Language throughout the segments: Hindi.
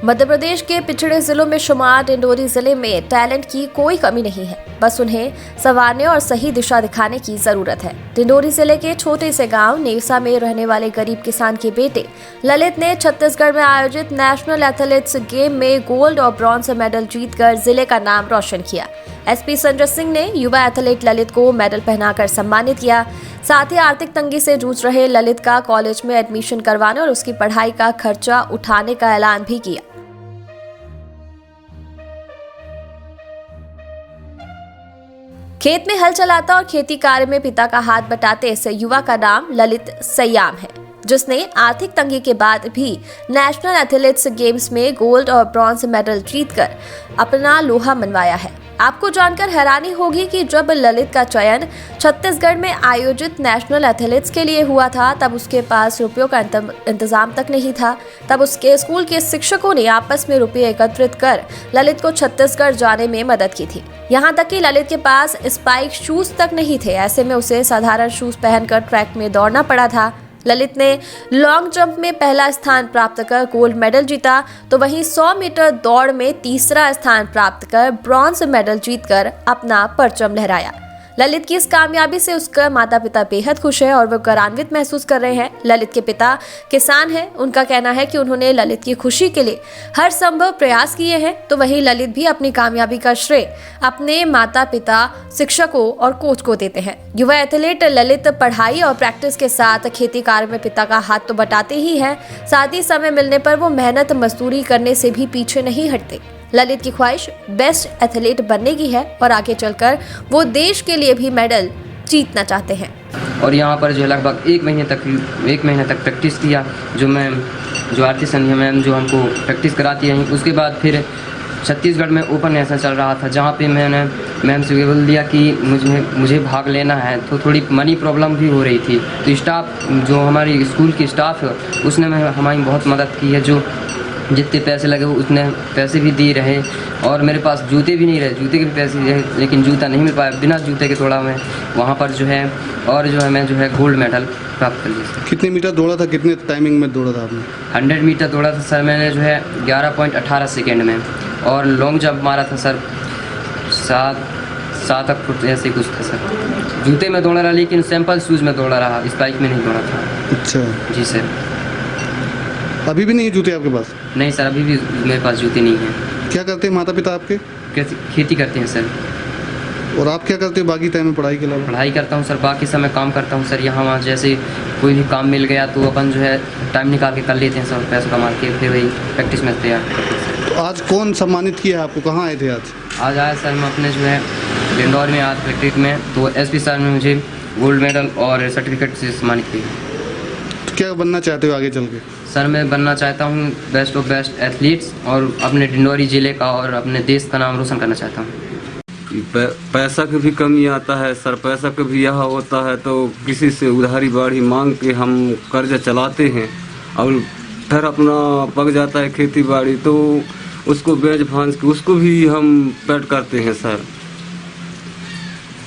मध्य प्रदेश के पिछड़े जिलों में शुमार डिंडोरी जिले में टैलेंट की कोई कमी नहीं है, बस उन्हें संवारने और सही दिशा दिखाने की जरूरत है। डिंडोरी जिले के छोटे से गांव नेवसा में रहने वाले गरीब किसान के बेटे ललित ने छत्तीसगढ़ में आयोजित नेशनल एथलेटिक्स गेम में गोल्ड और ब्रॉन्ज मेडल जीतकर जिले का नाम रोशन किया। एसपी संजय सिंह ने युवा एथलीट ललित को मेडल पहनाकर सम्मानित किया। साथ ही आर्थिक तंगी से जूझ रहे ललित का कॉलेज में एडमिशन करवाने और उसकी पढ़ाई का खर्चा उठाने का ऐलान भी किया। खेत में हल चलाता और खेती कार्य में पिता का हाथ बटाते इस युवा का नाम ललित सयाम है, जिसने आर्थिक तंगी के बाद भी नेशनल एथलेटिक्स गेम्स में गोल्ड और ब्रॉन्ज मेडल जीतकर अपना लोहा मनवाया है। आपको जानकर हैरानी होगी कि जब ललित का चयन छत्तीसगढ़ में आयोजित नेशनल एथलेटिक्स के लिए हुआ था, तब उसके पास रुपयों का इंतजाम तक नहीं था। तब उसके स्कूल के शिक्षकों ने आपस में रुपये एकत्रित कर ललित को छत्तीसगढ़ जाने में मदद की थी। यहाँ तक कि ललित के पास स्पाइक शूज तक नहीं थे। ऐसे में उसे साधारण शूज पहनकर ट्रैक में दौड़ना पड़ा था। ललित ने लॉन्ग जंप में पहला स्थान प्राप्त कर गोल्ड मेडल जीता, तो वहीं 100 मीटर दौड़ में तीसरा स्थान प्राप्त कर ब्रॉन्ज मेडल जीतकर अपना परचम लहराया। ललित की इस कामयाबी से उसका माता पिता बेहद खुश है और वो गौरवान्वित महसूस कर रहे हैं। ललित के पिता किसान हैं। उनका कहना है कि उन्होंने ललित की खुशी के लिए हर संभव प्रयास किए हैं। तो वहीं ललित भी अपनी कामयाबी का श्रेय अपने माता पिता, शिक्षकों और कोच को देते हैं। युवा एथलीट ललित पढ़ाई और प्रैक्टिस के साथ खेती कार्य में पिता का हाथ तो बटाते ही हैं, साथ ही समय मिलने पर वो मेहनत मजदूरी करने से भी पीछे नहीं हटते। ललित की ख्वाहिश बेस्ट एथलीट बनने की है और आगे चलकर वो देश के लिए भी मेडल जीतना चाहते हैं। और यहाँ पर जो है लगभग एक महीने तक प्रैक्टिस किया, जो आरती संध्या मैम जो हमको प्रैक्टिस कराती हैं। उसके बाद फिर छत्तीसगढ़ में ओपन नेशनल चल रहा था, जहाँ पे मैंने मैम से बोल दिया कि मुझे भाग लेना है। तो थोड़ी मनी प्रॉब्लम भी हो रही थी, तो स्टाफ जो हमारी स्कूल की स्टाफ है उसने हमारी बहुत मदद की है। जो जितने पैसे लगे उतने पैसे भी दिए रहे। और मेरे पास जूते भी नहीं रहे, जूते के भी पैसे रहे, लेकिन जूता नहीं मिल पाया। बिना जूते के थोड़ा मैं वहाँ पर जो है मैं गोल्ड मेडल प्राप्त कर लिया। कितने मीटर दौड़ा था, कितने टाइमिंग में दौड़ा था आपने? 100 मीटर दौड़ा था सर मैंने 11.18 सेकेंड में। और लॉन्ग जंप मारा था सर 7 फुट ऐसे कुछ था सर। जूते में दौड़ा रहा, लेकिन सैंपल शूज़ में दौड़ा रहा, स्पाइक में नहीं दौड़ा था। अच्छा जी सर। अभी भी नहीं है जूते आपके पास? नहीं सर, अभी भी मेरे पास जूते नहीं हैं। क्या करते हैं माता पिता आपके? खेती करते हैं सर। और आप क्या करते हो बाकी टाइम में पढ़ाई के अलावा? पढ़ाई करता हूँ सर, बाकी समय काम करता हूँ सर। यहाँ वहाँ जैसे कोई भी काम मिल गया तो अपन टाइम निकाल के कर लेते हैं सर, पैसा कमा के फिर वही प्रैक्टिस में तैयार करते हैं सर। तो आज कौन सम्मानित किया आपको, कहाँ आए थे आज? आज आया सर मैं अपने डिंडौर में आज प्रैक्टिस में, तो एसपी सर ने मुझे गोल्ड मेडल और सर्टिफिकेट से सम्मानित किया। तो क्या बनना चाहते हो आगे चल के? सर मैं बनना चाहता हूँ बेस्ट ऑफ बेस्ट एथलीट्स और अपने डिंडौरी ज़िले का और अपने देश का नाम रोशन करना चाहता हूँ। पैसा की भी कमी आता है सर, पैसा का भी यहाँ होता है तो किसी से उधारी बाड़ी मांग के हम कर्जा चलाते हैं और फिर अपना पक जाता है खेती बाड़ी, तो उसको बेच भांज के उसको भी हम पेट करते हैं सर।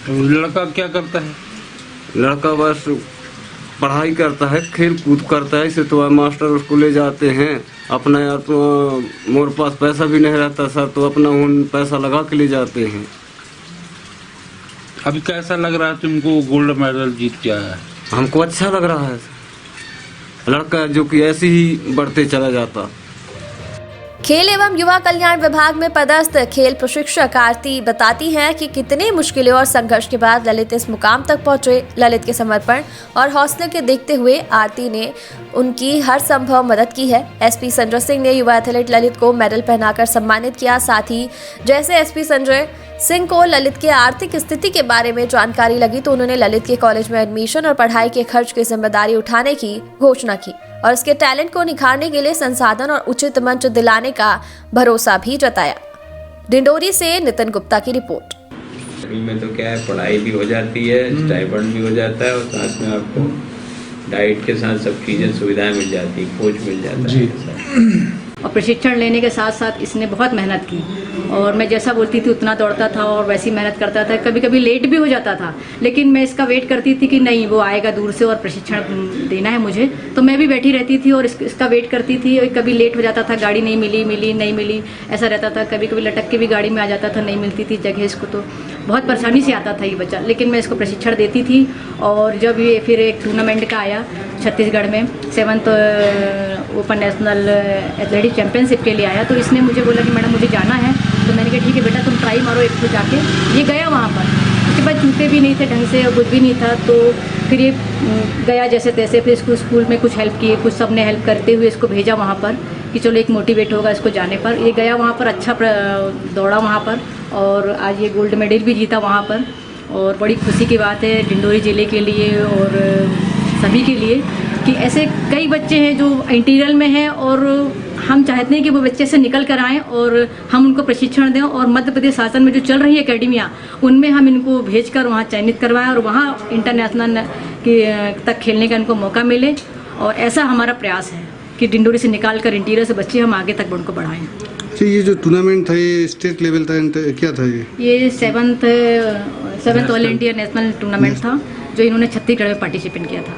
तो लड़का क्या करता है? लड़का बस पढ़ाई करता है, खेल कूद करता है। इसे तो मास्टर उसको ले जाते हैं अपना, यार तो मोरे पास पैसा भी नहीं रहता सर, तो अपना उन पैसा लगा के ले जाते हैं। अभी कैसा लग रहा है तुमको गोल्ड मेडल जीत के आया है? हमको अच्छा लग रहा है सर, लड़का जो कि ऐसे ही बढ़ते चला जाता। खेल एवं युवा कल्याण विभाग में पदस्थ खेल प्रशिक्षक आरती बताती हैं कि कितनी मुश्किलों और संघर्ष के बाद ललित इस मुकाम तक पहुंचे। ललित के समर्पण और हौसले के देखते हुए आरती ने उनकी हर संभव मदद की है। एसपी संजय सिंह ने युवा एथलीट ललित को मेडल पहनाकर सम्मानित किया। साथ ही जैसे एसपी संजय सिंह को ललित के आर्थिक स्थिति के बारे में जानकारी लगी, तो उन्होंने ललित के कॉलेज में एडमिशन और पढ़ाई के खर्च की जिम्मेदारी उठाने की घोषणा की और उसके टैलेंट को निखारने के लिए संसाधन और उचित मंच दिलाने का भरोसा भी जताया। डिंडोरी से नितिन गुप्ता की रिपोर्ट। में तो क्या है, पढ़ाई भी हो जाती है, स्टाइपेंड भी हो जाता है और साथ में आपको डाइट के साथ सब चीज़ें सुविधाएं मिल जाती है, कोच मिल जाता है। और प्रशिक्षण लेने के साथ साथ इसने बहुत मेहनत की और मैं जैसा बोलती थी उतना दौड़ता था और वैसी मेहनत करता था। कभी कभी लेट भी हो जाता था, लेकिन मैं इसका वेट करती थी कि नहीं वो आएगा दूर से और प्रशिक्षण देना है मुझे, तो मैं भी बैठी रहती थी और इसका वेट करती थी। और कभी लेट हो जाता था, गाड़ी नहीं मिली ऐसा रहता था। कभी कभी लटक के भी गाड़ी में आ जाता था, नहीं मिलती थी जगह इसको, तो बहुत परेशानी से आता था ये बच्चा, लेकिन मैं इसको प्रशिक्षण देती थी। और जब ये फिर एक टूर्नामेंट का आया छत्तीसगढ़ में 7th open national athletic championship के लिए आया, तो इसने मुझे बोला कि मैडम मुझे जाना है, तो मैंने कहा ठीक है बेटा तुम ट्राई मारो एक तो जाके। ये गया वहाँ पर, उसके बाद जूते भी नहीं थे ढंग से और कुछ भी नहीं था, तो फिर ये गया जैसे तैसे। फिर इसको स्कूल में कुछ हेल्प किए, कुछ सब ने हेल्प करते हुए इसको भेजा वहाँ पर कि चलो एक मोटिवेट होगा इसको जाने पर। ये गया वहाँ पर, अच्छा दौड़ा वहाँ पर और आज ये गोल्ड मेडल भी जीता वहाँ पर। और बड़ी खुशी की बात है डिंडोरी ज़िले के लिए और सभी के लिए कि ऐसे कई बच्चे हैं जो इंटीरियर में हैं और हम चाहते हैं कि वो बच्चे से निकल कर आएँ और हम उनको प्रशिक्षण दें। और मध्य प्रदेश शासन में जो चल रही है अकेडमियाँ, उनमें हम इनको भेजकर वहाँ चयनित करवाएं और वहाँ इंटरनेशनल तक खेलने का इनको मौका मिले। और ऐसा हमारा प्रयास है कि डिंडोरी से निकाल कर इंटीरियर से बच्चे हम आगे तक उनको बढ़ाएं। अच्छा, ये जो टूर्नामेंट था ये स्टेट लेवल था, क्या था ये 7th all India national tournament था जो इन्होंने छत्तीसगढ़ में पार्टिसिपेट किया था।